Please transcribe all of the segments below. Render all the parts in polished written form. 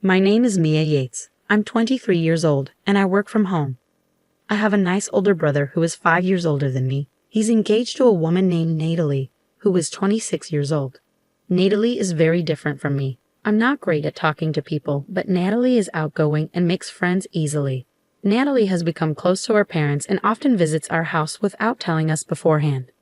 My name is Mia Yates. I'm 23 years old, and I work from home. I have a nice older brother who is 5 years older than me. He's engaged to a woman named Natalie, who is 26 years old. Natalie is very different from me. I'm not great at talking to people, but Natalie is outgoing and makes friends easily. Natalie has become close to our parents and often visits our house without telling us beforehand.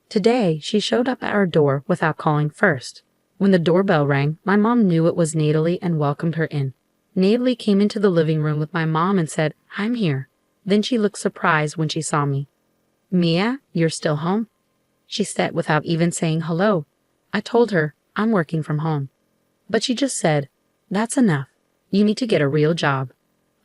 Today, she showed up at our door without calling first. When the doorbell rang, my mom knew it was Natalie and welcomed her in. Natalie came into the living room with my mom and said, "I'm here." Then she looked surprised when she saw me. "Mia, you're still home?" she said without even saying hello. I told her, "I'm working from home." But she just said, "That's enough. You need to get a real job."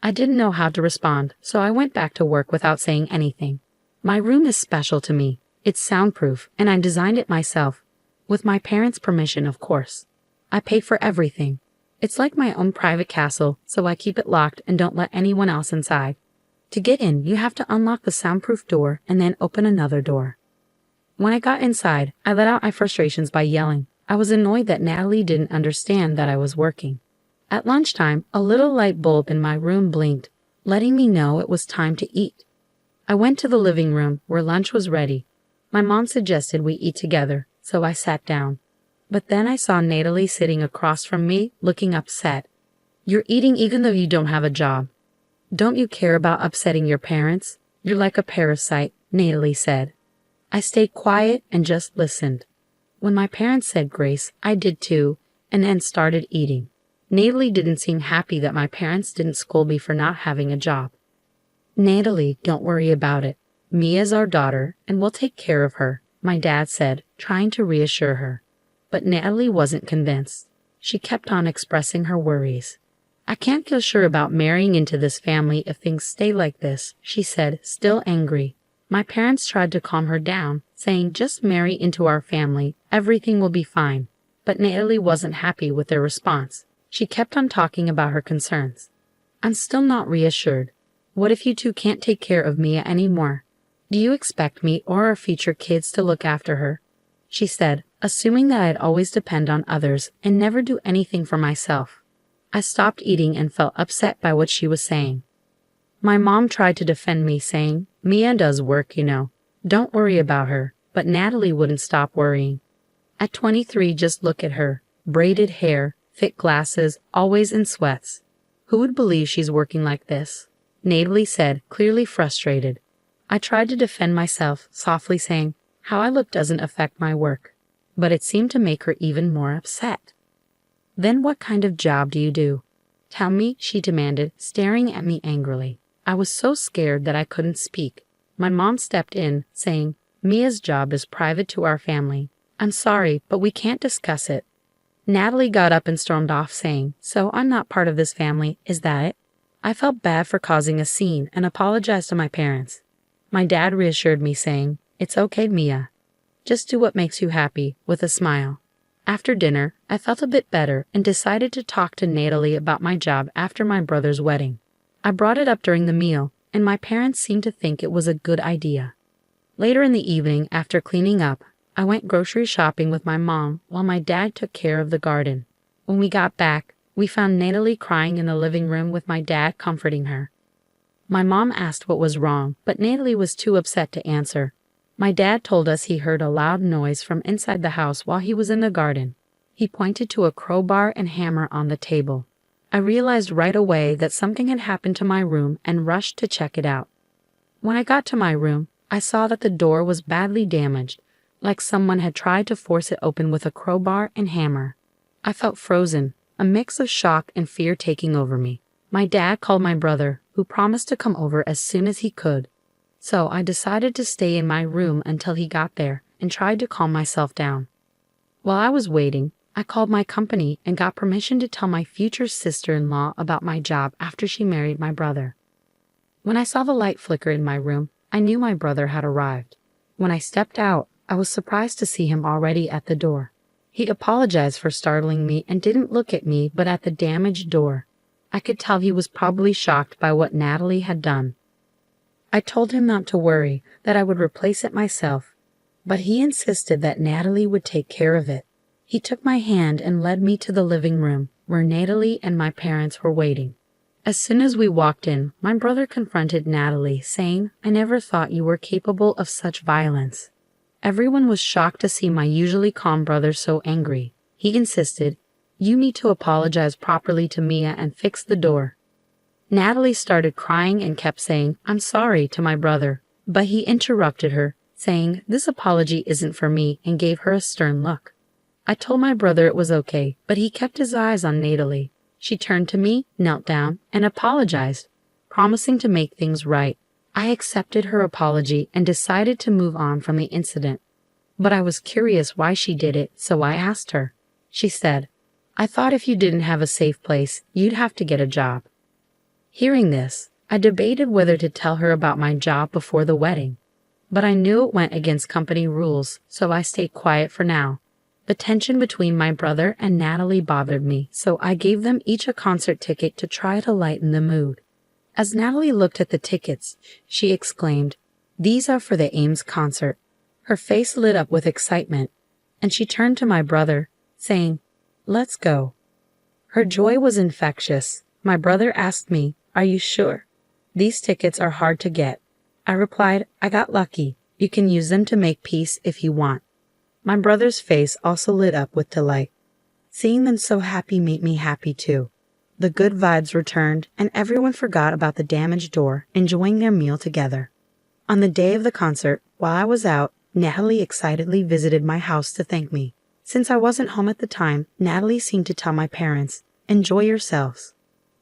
I didn't know how to respond, so I went back to work without saying anything. My room is special to me. It's soundproof, and I designed it myself. With my parents' permission, of course. I pay for everything. It's like my own private castle, so I keep it locked and don't let anyone else inside. To get in, you have to unlock the soundproof door and then open another door. When I got inside, I let out my frustrations by yelling. I was annoyed that Natalie didn't understand that I was working. At lunchtime, a little light bulb in my room blinked, letting me know it was time to eat. I went to the living room where lunch was ready. My mom suggested we eat together, so I sat down. But then I saw Natalie sitting across from me, looking upset. "You're eating even though you don't have a job. Don't you care about upsetting your parents? You're like a parasite," Natalie said. I stayed quiet and just listened. When my parents said grace, I did too, and then started eating. Natalie didn't seem happy that my parents didn't scold me for not having a job. "Natalie, don't worry about it. Mia's our daughter, and we'll take care of her," my dad said, trying to reassure her. But Natalie wasn't convinced. She kept on expressing her worries. "I can't feel sure about marrying into this family if things stay like this," she said, still angry. My parents tried to calm her down, saying, "Just marry into our family, everything will be fine." But Natalie wasn't happy with their response. She kept on talking about her concerns. "I'm still not reassured. What if you two can't take care of Mia anymore? Do you expect me or our future kids to look after her?" she said, assuming that I'd always depend on others and never do anything for myself. I stopped eating and felt upset by what she was saying. My mom tried to defend me, saying, "Mia does work, you know. Don't worry about her," but Natalie wouldn't stop worrying. At 23, just look at her. Braided hair, thick glasses, always in sweats. "Who would believe she's working like this?" Natalie said, clearly frustrated. I tried to defend myself, softly saying, "How I look doesn't affect my work." But it seemed to make her even more upset. "Then what kind of job do you do? Tell me," she demanded, staring at me angrily. I was so scared that I couldn't speak. My mom stepped in, saying, "Mia's job is private to our family. I'm sorry, but we can't discuss it." Natalie got up and stormed off, saying, "So I'm not part of this family, is that it?" I felt bad for causing a scene and apologized to my parents. My dad reassured me, saying, "It's okay, Mia. Just do what makes you happy," with a smile. After dinner, I felt a bit better and decided to talk to Natalie about my job after my brother's wedding. I brought it up during the meal, and my parents seemed to think it was a good idea. Later in the evening, after cleaning up, I went grocery shopping with my mom while my dad took care of the garden. When we got back, we found Natalie crying in the living room with my dad comforting her. My mom asked what was wrong, but Natalie was too upset to answer. My dad told us he heard a loud noise from inside the house while he was in the garden. He pointed to a crowbar and hammer on the table. I realized right away that something had happened to my room and rushed to check it out. When I got to my room, I saw that the door was badly damaged, like someone had tried to force it open with a crowbar and hammer. I felt frozen, a mix of shock and fear taking over me. My dad called my brother, who promised to come over as soon as he could. So I decided to stay in my room until he got there and tried to calm myself down. While I was waiting, I called my company and got permission to tell my future sister-in-law about my job after she married my brother. When I saw the light flicker in my room, I knew my brother had arrived. When I stepped out, I was surprised to see him already at the door. He apologized for startling me and didn't look at me but at the damaged door. I could tell he was probably shocked by what Natalie had done. I told him not to worry, that I would replace it myself, but he insisted that Natalie would take care of it. He took my hand and led me to the living room, where Natalie and my parents were waiting. As soon as we walked in, my brother confronted Natalie, saying, "I never thought you were capable of such violence." Everyone was shocked to see my usually calm brother so angry. He insisted, "You need to apologize properly to Mia and fix the door." Natalie started crying and kept saying, "I'm sorry," to my brother, but he interrupted her, saying, "This apology isn't for me," and gave her a stern look. I told my brother it was okay, but he kept his eyes on Natalie. She turned to me, knelt down, and apologized, promising to make things right. I accepted her apology and decided to move on from the incident. But I was curious why she did it, so I asked her. She said, "I thought if you didn't have a safe place, you'd have to get a job." Hearing this, I debated whether to tell her about my job before the wedding. But I knew it went against company rules, so I stayed quiet for now. The tension between my brother and Natalie bothered me, so I gave them each a concert ticket to try to lighten the mood. As Natalie looked at the tickets, she exclaimed, "These are for the Ames concert." Her face lit up with excitement, and she turned to my brother, saying, "Let's go." Her joy was infectious. My brother asked me, "Are you sure? These tickets are hard to get." I replied, "I got lucky. You can use them to make peace if you want." My brother's face also lit up with delight. Seeing them so happy made me happy too. The good vibes returned, and everyone forgot about the damaged door, enjoying their meal together. On the day of the concert, while I was out, Natalie excitedly visited my house to thank me. Since I wasn't home at the time, Natalie seemed to tell my parents, "Enjoy yourselves.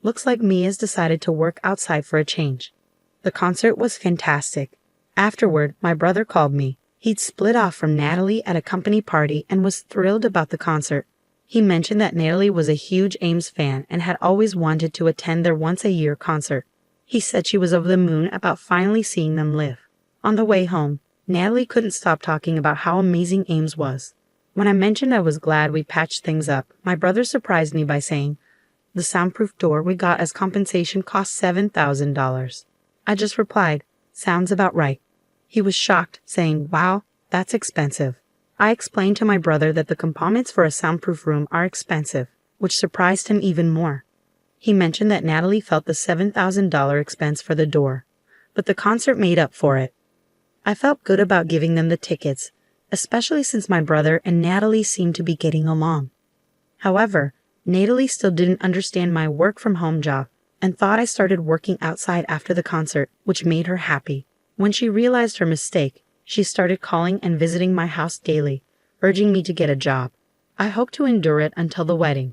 Looks like Mia's decided to work outside for a change." The concert was fantastic. Afterward, my brother called me. He'd split off from Natalie at a company party and was thrilled about the concert. He mentioned that Natalie was a huge Ames fan and had always wanted to attend their once-a-year concert. He said she was over the moon about finally seeing them live. On the way home, Natalie couldn't stop talking about how amazing Ames was. When I mentioned I was glad we patched things up, my brother surprised me by saying, "The soundproof door we got as compensation cost $7,000. I just replied, "Sounds about right." He was shocked, saying, "Wow, that's expensive." I explained to my brother that the components for a soundproof room are expensive, which surprised him even more. He mentioned that Natalie felt the $7,000 expense for the door, but the concert made up for it. I felt good about giving them the tickets, especially since my brother and Natalie seemed to be getting along. However, Natalie still didn't understand my work-from-home job and thought I started working outside after the concert, which made her happy. When she realized her mistake, she started calling and visiting my house daily, urging me to get a job. I hoped to endure it until the wedding.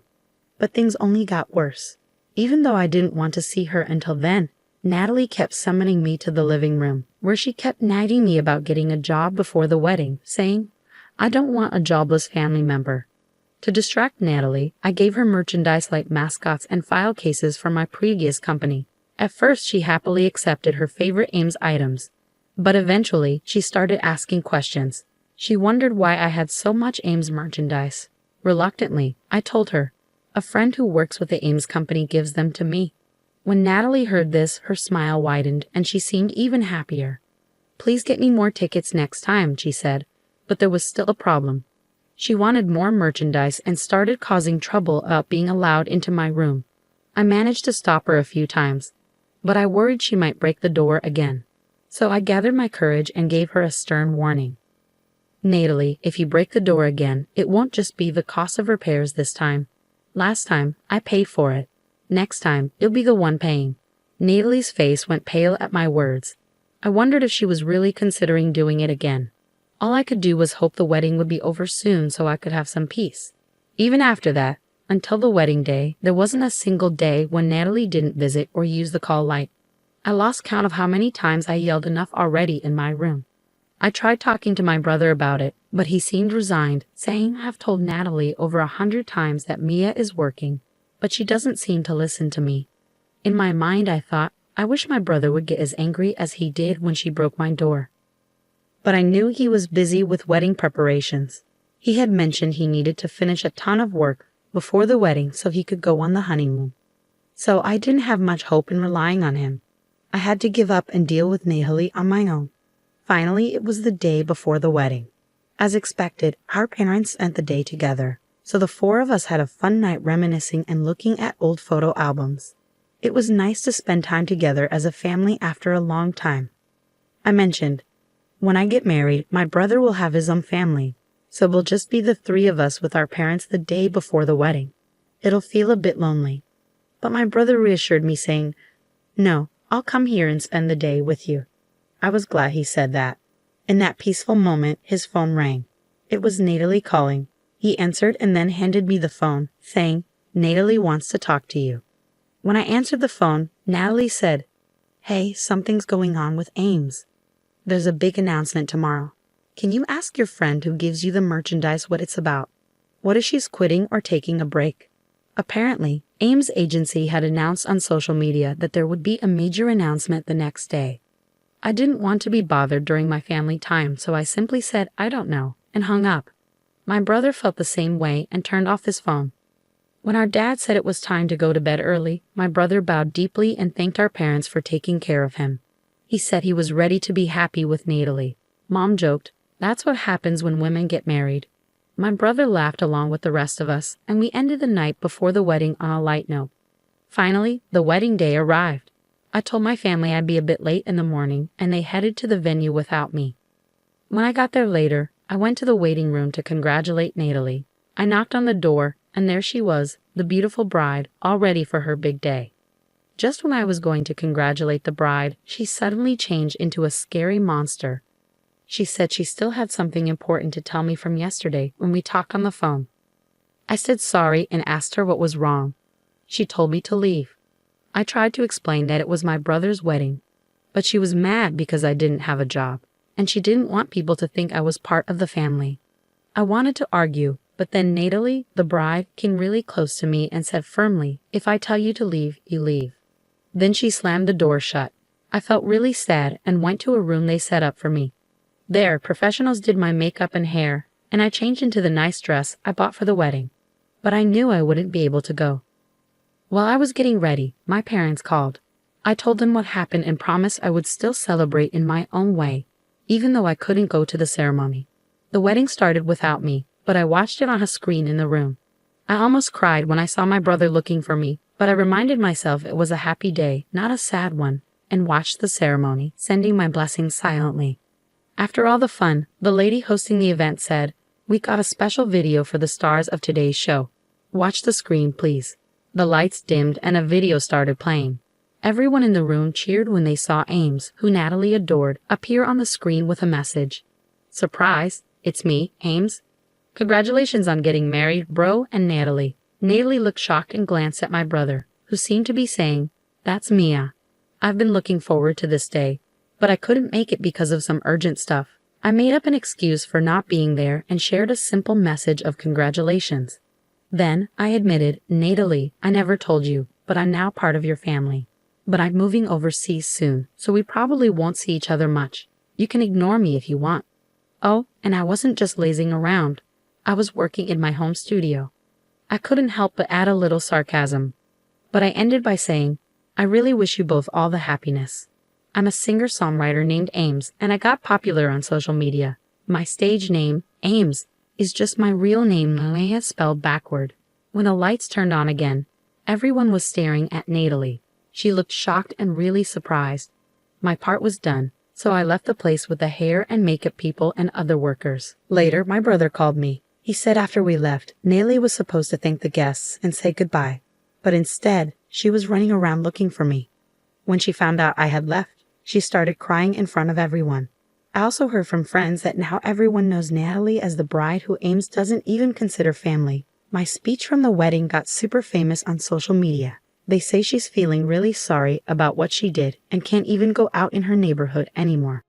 But things only got worse. Even though I didn't want to see her until then, Natalie kept summoning me to the living room, where she kept nagging me about getting a job before the wedding, saying, "I don't want a jobless family member." To distract Natalie, I gave her merchandise like mascots and file cases from my previous company. At first, she happily accepted her favorite Ames items, but eventually she started asking questions. She wondered why I had so much Ames merchandise. Reluctantly, I told her, "A friend who works with the Ames company gives them to me." When Natalie heard this, her smile widened and she seemed even happier. "Please get me more tickets next time," she said, but there was still a problem. She wanted more merchandise and started causing trouble about being allowed into my room. I managed to stop her a few times, but I worried she might break the door again. So I gathered my courage and gave her a stern warning. "Natalie, if you break the door again, it won't just be the cost of repairs this time. Last time, I paid for it. Next time, you'll be the one paying." Natalie's face went pale at my words. I wondered if she was really considering doing it again. All I could do was hope the wedding would be over soon so I could have some peace. Even after that, until the wedding day, there wasn't a single day when Natalie didn't visit or use the call light. I lost count of how many times I yelled enough already in my room. I tried talking to my brother about it, but he seemed resigned, saying I've told Natalie over 100 times that Mia is working, but she doesn't seem to listen to me. In my mind, I thought, I wish my brother would get as angry as he did when she broke my door. But I knew he was busy with wedding preparations. He had mentioned he needed to finish a ton of work before the wedding so he could go on the honeymoon. So I didn't have much hope in relying on him. I had to give up and deal with Natalie on my own. Finally, it was the day before the wedding. As expected, our parents spent the day together. So the four of us had a fun night reminiscing and looking at old photo albums. It was nice to spend time together as a family after a long time. I mentioned, when I get married, my brother will have his own family, so we'll just be the three of us with our parents the day before the wedding. It'll feel a bit lonely. But my brother reassured me saying, "No, I'll come here and spend the day with you." I was glad he said that. In that peaceful moment, his phone rang. It was Natalie calling. He answered and then handed me the phone, saying, "Natalie wants to talk to you." When I answered the phone, Natalie said, "Hey, something's going on with Ames. There's a big announcement tomorrow. Can you ask your friend who gives you the merchandise what it's about? What if she's quitting or taking a break?" Apparently, Ames Agency had announced on social media that there would be a major announcement the next day. I didn't want to be bothered during my family time, so I simply said, "I don't know," and hung up. My brother felt the same way and turned off his phone. When our dad said it was time to go to bed early, my brother bowed deeply and thanked our parents for taking care of him. He said he was ready to be happy with Natalie. Mom joked, "That's what happens when women get married." My brother laughed along with the rest of us, and we ended the night before the wedding on a light note. Finally, the wedding day arrived. I told my family I'd be a bit late in the morning, and they headed to the venue without me. When I got there later, I went to the waiting room to congratulate Natalie. I knocked on the door, and there she was, the beautiful bride, all ready for her big day. Just when I was going to congratulate the bride, she suddenly changed into a scary monster. She said she still had something important to tell me from yesterday when we talked on the phone. I said sorry and asked her what was wrong. She told me to leave. I tried to explain that it was my brother's wedding, but she was mad because I didn't have a job, and she didn't want people to think I was part of the family. I wanted to argue, but then Natalie, the bride, came really close to me and said firmly, "If I tell you to leave, you leave." Then she slammed the door shut. I felt really sad and went to a room they set up for me. There, professionals did my makeup and hair, and I changed into the nice dress I bought for the wedding. But I knew I wouldn't be able to go. While I was getting ready, my parents called. I told them what happened and promised I would still celebrate in my own way, even though I couldn't go to the ceremony. The wedding started without me, but I watched it on a screen in the room. I almost cried when I saw my brother looking for me, but I reminded myself it was a happy day, not a sad one, and watched the ceremony, sending my blessings silently. After all the fun, the lady hosting the event said, "We got a special video for the stars of today's show. Watch the screen, please." The lights dimmed and a video started playing. Everyone in the room cheered when they saw Ames, who Natalie adored, appear on the screen with a message. "Surprise, it's me, Ames. Congratulations on getting married, bro and Natalie." Natalie looked shocked and glanced at my brother, who seemed to be saying, "That's Mia. I've been looking forward to this day, but I couldn't make it because of some urgent stuff." I made up an excuse for not being there and shared a simple message of congratulations. Then I admitted, "Natalie, I never told you, but I'm now part of your family. But I'm moving overseas soon, so we probably won't see each other much. You can ignore me if you want." Oh, and I wasn't just lazing around. I was working in my home studio. I couldn't help but add a little sarcasm. But I ended by saying, "I really wish you both all the happiness. I'm a singer-songwriter named Ames, and I got popular on social media. My stage name, Ames, is just my real name, Maya, spelled backward." When the lights turned on again, everyone was staring at Natalie. She looked shocked and really surprised. My part was done, so I left the place with the hair and makeup people and other workers. Later, my brother called me. He said after we left, Natalie was supposed to thank the guests and say goodbye, but instead, she was running around looking for me. When she found out I had left, she started crying in front of everyone. I also heard from friends that now everyone knows Natalie as the bride who Ames doesn't even consider family. My speech from the wedding got super famous on social media. They say she's feeling really sorry about what she did and can't even go out in her neighborhood anymore.